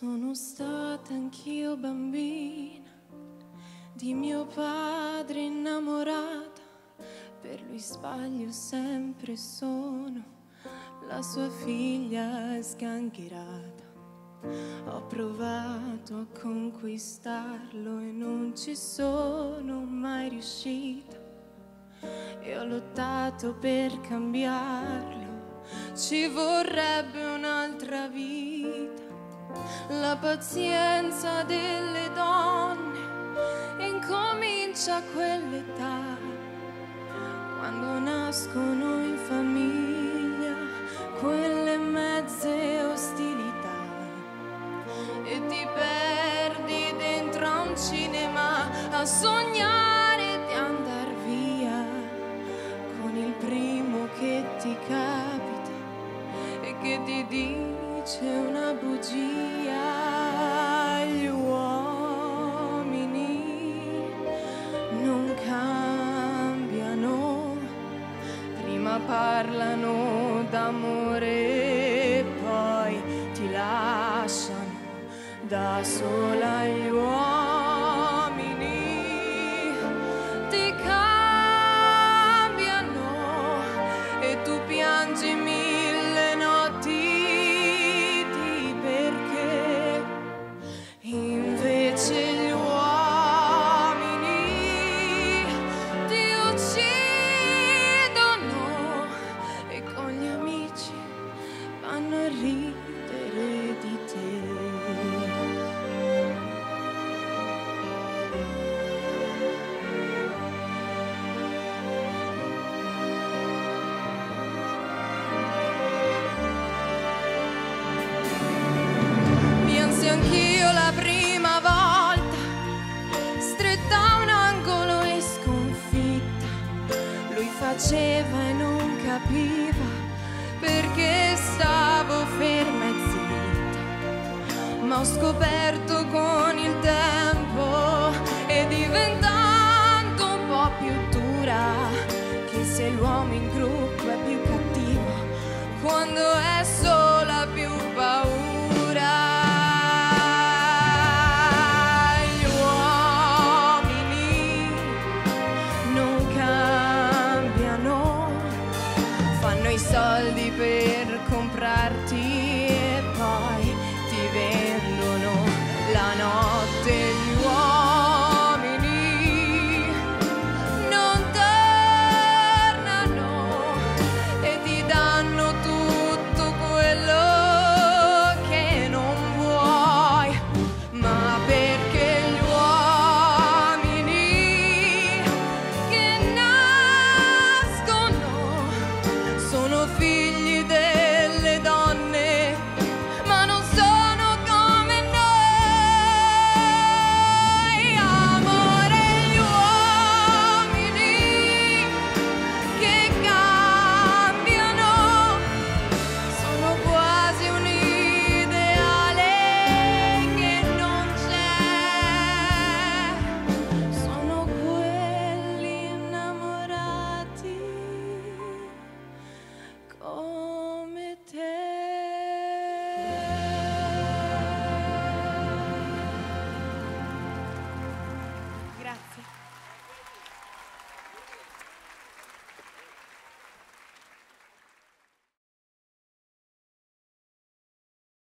Sono stata anch'io bambina di mio padre innamorata, per lui sbaglio sempre, sono la sua figlia sgangherata. Ho provato a conquistarlo e non ci sono mai riuscita, e ho lottato per cambiarlo, ci vorrebbe un'altra vita. La pazienza delle donne incomincia a quell'età, quando nascono in famiglia quelle mezze ostilità, e ti perdi dentro a un cinema a sognare di andar via con il primo che ti capita e che ti dice una bugia. Gli uomini non cambiano, prima parlano d'amore, poi ti lasciano da sola. Gli uomini ti cambiano e tu piangi mille notti di perché. Invece gli uomini ti uccidono e con gli amici vanno a ridere di te. Piansi anch'io la prima volta, stretta a un angolo e sconfitta. Lui faceva e non capiva perché stavo ferma e zitta, ma ho scoperto